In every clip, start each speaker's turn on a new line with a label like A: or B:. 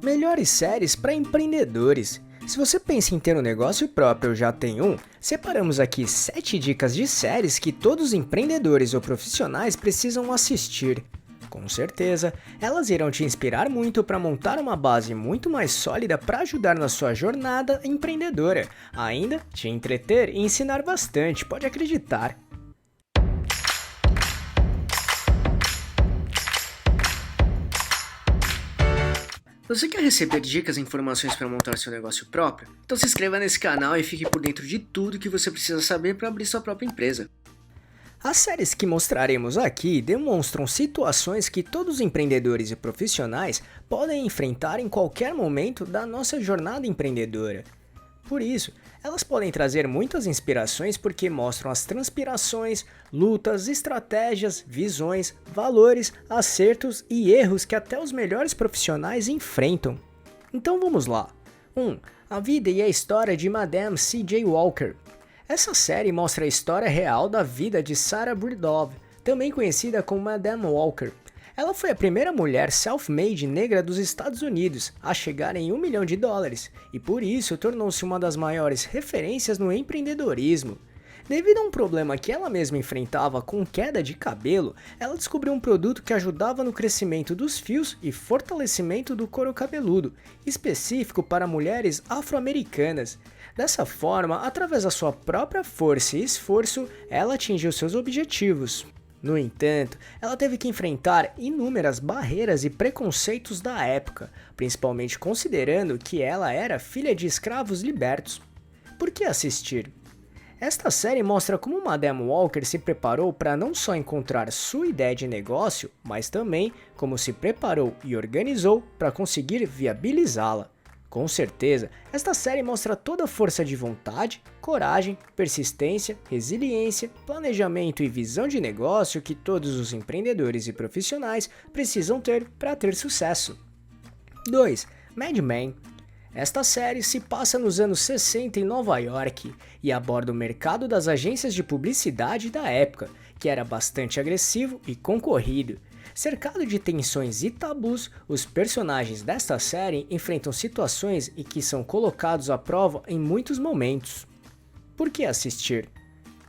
A: Melhores séries para empreendedores. Se você pensa em ter um negócio próprio ou já tem um, separamos aqui 7 dicas de séries que todos os empreendedores ou profissionais precisam assistir. Com certeza, elas irão te inspirar muito para montar uma base muito mais sólida para ajudar na sua jornada empreendedora. Ainda te entreter e ensinar bastante, pode acreditar. Você quer receber dicas e informações para montar seu negócio próprio? Então se inscreva nesse canal e fique por dentro de tudo que você precisa saber para abrir sua própria empresa. As séries que mostraremos aqui demonstram situações que todos os empreendedores e profissionais podem enfrentar em qualquer momento da nossa jornada empreendedora. Por isso, elas podem trazer muitas inspirações porque mostram as transpirações, lutas, estratégias, visões, valores, acertos e erros que até os melhores profissionais enfrentam. Então vamos lá. 1. A vida e a história de Madame C.J. Walker. Essa série mostra a história real da vida de Sarah Breedlove, também conhecida como Madame Walker. Ela foi a primeira mulher self-made negra dos Estados Unidos a chegar em $1 milhão e por isso tornou-se uma das maiores referências no empreendedorismo. Devido a um problema que ela mesma enfrentava com queda de cabelo, ela descobriu um produto que ajudava no crescimento dos fios e fortalecimento do couro cabeludo, específico para mulheres afro-americanas. Dessa forma, através da sua própria força e esforço, ela atingiu seus objetivos. No entanto, ela teve que enfrentar inúmeras barreiras e preconceitos da época, principalmente considerando que ela era filha de escravos libertos. Por que assistir? Esta série mostra como Madame Walker se preparou para não só encontrar sua ideia de negócio, mas também como se preparou e organizou para conseguir viabilizá-la. Com certeza, esta série mostra toda a força de vontade, coragem, persistência, resiliência, planejamento e visão de negócio que todos os empreendedores e profissionais precisam ter para ter sucesso. 2. Mad Men. Esta série se passa nos anos 60 em Nova York e aborda o mercado das agências de publicidade da época, que era bastante agressivo e concorrido. Cercado de tensões e tabus, os personagens desta série enfrentam situações em que são colocados à prova em muitos momentos. Por que assistir?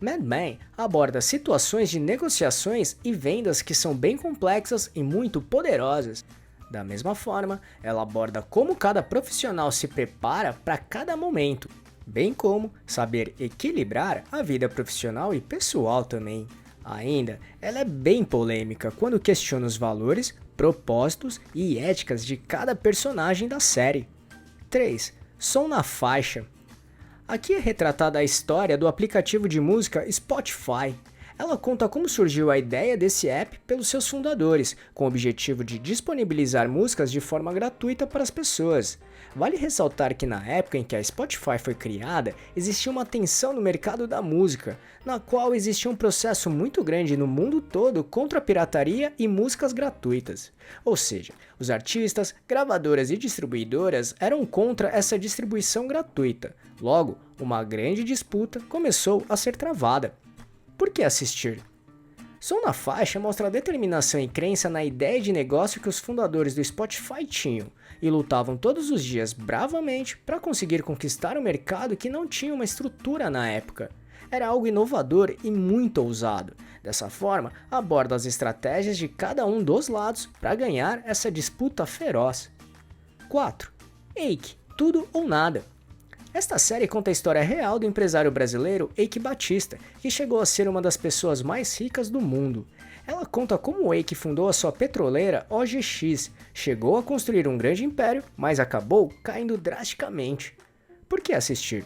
A: Mad Men aborda situações de negociações e vendas que são bem complexas e muito poderosas. Da mesma forma, ela aborda como cada profissional se prepara para cada momento, bem como saber equilibrar a vida profissional e pessoal também. Ainda, ela é bem polêmica quando questiona os valores, propósitos e éticas de cada personagem da série. 3. Som na faixa. Aqui é retratada a história do aplicativo de música Spotify. Ela conta como surgiu a ideia desse app pelos seus fundadores, com o objetivo de disponibilizar músicas de forma gratuita para as pessoas. Vale ressaltar que na época em que a Spotify foi criada, existia uma tensão no mercado da música, na qual existia um processo muito grande no mundo todo contra a pirataria e músicas gratuitas. Ou seja, os artistas, gravadoras e distribuidoras eram contra essa distribuição gratuita. Logo, uma grande disputa começou a ser travada. Por que assistir? Som na Faixa mostra a determinação e crença na ideia de negócio que os fundadores do Spotify tinham e lutavam todos os dias bravamente para conseguir conquistar um mercado que não tinha uma estrutura na época. Era algo inovador e muito ousado. Dessa forma, aborda as estratégias de cada um dos lados para ganhar essa disputa feroz. 4. Eike, Tudo ou Nada. Esta série conta a história real do empresário brasileiro Eike Batista, que chegou a ser uma das pessoas mais ricas do mundo. Ela conta como Eike fundou a sua petroleira OGX, chegou a construir um grande império, mas acabou caindo drasticamente. Por que assistir?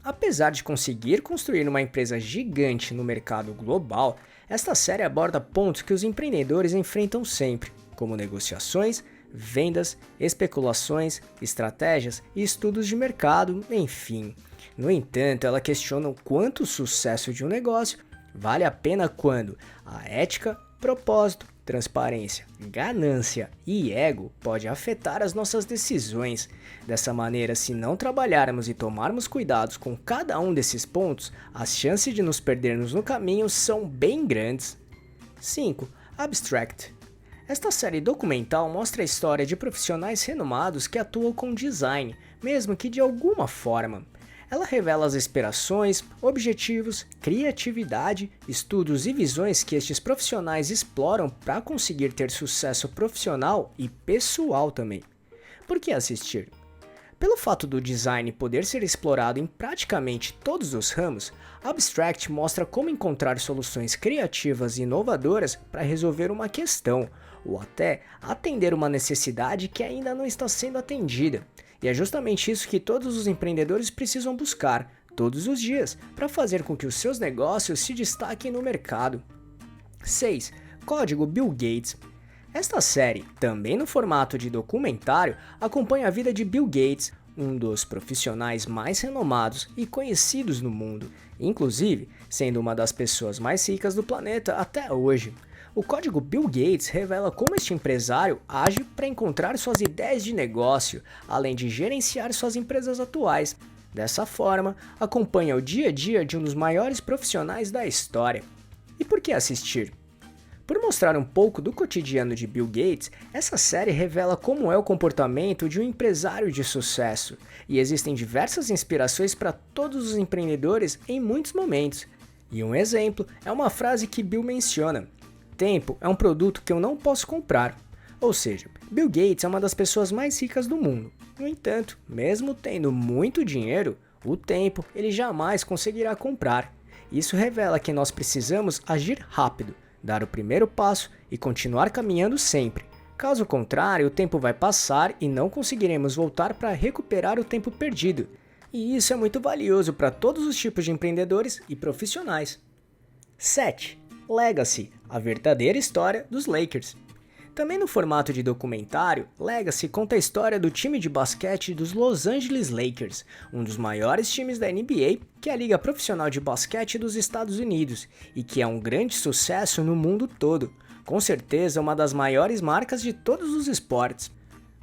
A: Apesar de conseguir construir uma empresa gigante no mercado global, esta série aborda pontos que os empreendedores enfrentam sempre, como negociações, vendas, especulações, estratégias e estudos de mercado, enfim. No entanto, ela questiona o quanto o sucesso de um negócio vale a pena quando a ética, propósito, transparência, ganância e ego pode afetar as nossas decisões. Dessa maneira, se não trabalharmos e tomarmos cuidados com cada um desses pontos, as chances de nos perdermos no caminho são bem grandes. 5. Abstract. Esta série documental mostra a história de profissionais renomados que atuam com design, mesmo que de alguma forma. Ela revela as inspirações, objetivos, criatividade, estudos e visões que estes profissionais exploram para conseguir ter sucesso profissional e pessoal também. Por que assistir? Pelo fato do design poder ser explorado em praticamente todos os ramos, Abstract mostra como encontrar soluções criativas e inovadoras para resolver uma questão, ou até atender uma necessidade que ainda não está sendo atendida. E é justamente isso que todos os empreendedores precisam buscar, todos os dias, para fazer com que os seus negócios se destaquem no mercado. 6. Código Bill Gates. Esta série, também no formato de documentário, acompanha a vida de Bill Gates, um dos profissionais mais renomados e conhecidos no mundo, inclusive sendo uma das pessoas mais ricas do planeta até hoje. O código Bill Gates revela como este empresário age para encontrar suas ideias de negócio, além de gerenciar suas empresas atuais. Dessa forma, acompanha o dia a dia de um dos maiores profissionais da história. E por que assistir? Por mostrar um pouco do cotidiano de Bill Gates, essa série revela como é o comportamento de um empresário de sucesso, e existem diversas inspirações para todos os empreendedores em muitos momentos. E um exemplo é uma frase que Bill menciona: "Tempo é um produto que eu não posso comprar." Ou seja, Bill Gates é uma das pessoas mais ricas do mundo. No entanto, mesmo tendo muito dinheiro, o tempo ele jamais conseguirá comprar. Isso revela que nós precisamos agir rápido, dar o primeiro passo e continuar caminhando sempre. Caso contrário, o tempo vai passar e não conseguiremos voltar para recuperar o tempo perdido. E isso é muito valioso para todos os tipos de empreendedores e profissionais. 7. Legacy, a verdadeira história dos Lakers. Também no formato de documentário, Legacy conta a história do time de basquete dos Los Angeles Lakers, um dos maiores times da NBA, que é a liga profissional de basquete dos Estados Unidos, e que é um grande sucesso no mundo todo, com certeza uma das maiores marcas de todos os esportes.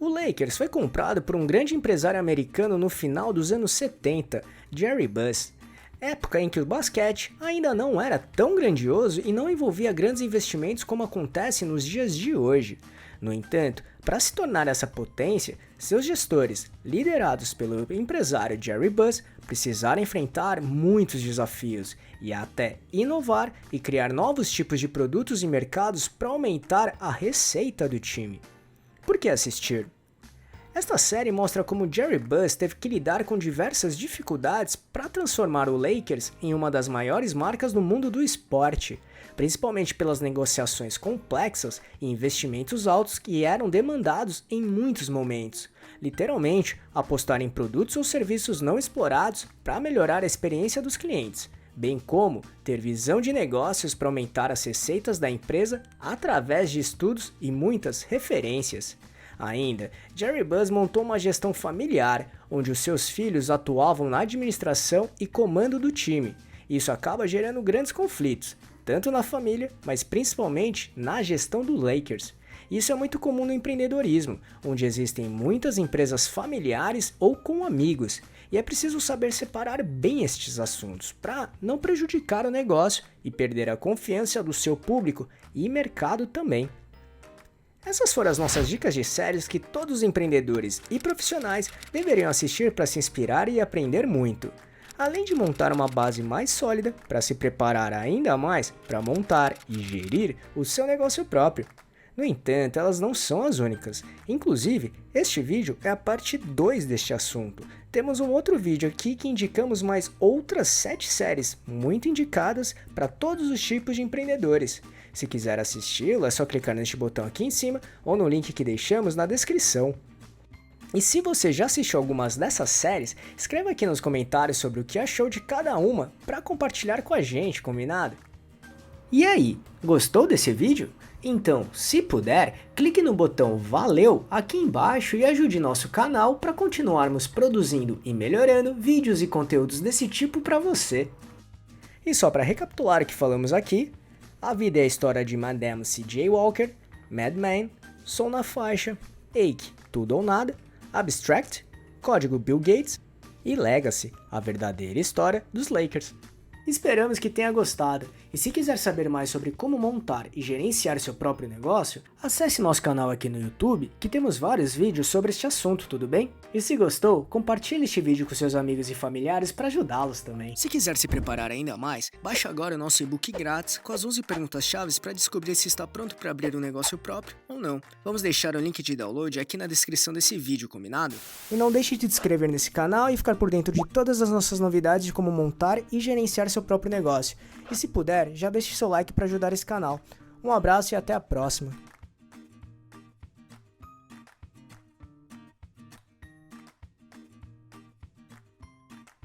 A: O Lakers foi comprado por um grande empresário americano no final dos anos 70, Jerry Buss, época em que o basquete ainda não era tão grandioso e não envolvia grandes investimentos como acontece nos dias de hoje. No entanto, para se tornar essa potência, seus gestores, liderados pelo empresário Jerry Buss, precisaram enfrentar muitos desafios e até inovar e criar novos tipos de produtos e mercados para aumentar a receita do time. Por que assistir? Esta série mostra como Jerry Buss teve que lidar com diversas dificuldades para transformar o Lakers em uma das maiores marcas no mundo do esporte, principalmente pelas negociações complexas e investimentos altos que eram demandados em muitos momentos. Literalmente, apostar em produtos ou serviços não explorados para melhorar a experiência dos clientes, bem como ter visão de negócios para aumentar as receitas da empresa através de estudos e muitas referências. Ainda, Jerry Buss montou uma gestão familiar, onde os seus filhos atuavam na administração e comando do time. Isso acaba gerando grandes conflitos, tanto na família, mas principalmente na gestão do Lakers. Isso é muito comum no empreendedorismo, onde existem muitas empresas familiares ou com amigos, e é preciso saber separar bem estes assuntos para não prejudicar o negócio e perder a confiança do seu público e mercado também. Essas foram as nossas dicas de séries que todos os empreendedores e profissionais deveriam assistir para se inspirar e aprender muito, além de montar uma base mais sólida para se preparar ainda mais para montar e gerir o seu negócio próprio. No entanto, elas não são as únicas. Inclusive, este vídeo é a parte 2 deste assunto. Temos um outro vídeo aqui que indicamos mais outras 7 séries muito indicadas para todos os tipos de empreendedores. Se quiser assisti-lo, é só clicar neste botão aqui em cima ou no link que deixamos na descrição. E se você já assistiu algumas dessas séries, escreva aqui nos comentários sobre o que achou de cada uma para compartilhar com a gente, combinado? E aí, gostou desse vídeo? Então, se puder, clique no botão Valeu aqui embaixo e ajude nosso canal para continuarmos produzindo e melhorando vídeos e conteúdos desse tipo para você. E só para recapitular o que falamos aqui, a vida é a história de Madame C.J. Walker, Mad Men, Som na Faixa, Ake, Tudo ou Nada, Abstract, Código Bill Gates e Legacy, a verdadeira história dos Lakers. Esperamos que tenha gostado E se quiser saber mais sobre como montar e gerenciar seu próprio negócio, acesse nosso canal aqui no YouTube, que temos vários vídeos sobre este assunto, tudo bem? E se gostou, compartilhe este vídeo com seus amigos e familiares para ajudá-los também. Se quiser se preparar ainda mais, baixe agora o nosso e-book grátis com as 11 perguntas-chave para descobrir se está pronto para abrir um negócio próprio ou não. Vamos deixar o link de download aqui na descrição desse vídeo, combinado? E não deixe de se inscrever nesse canal e ficar por dentro de todas as nossas novidades de como montar e gerenciar seu próprio negócio. E se puder, já deixe seu like para ajudar esse canal. Um abraço e até a próxima.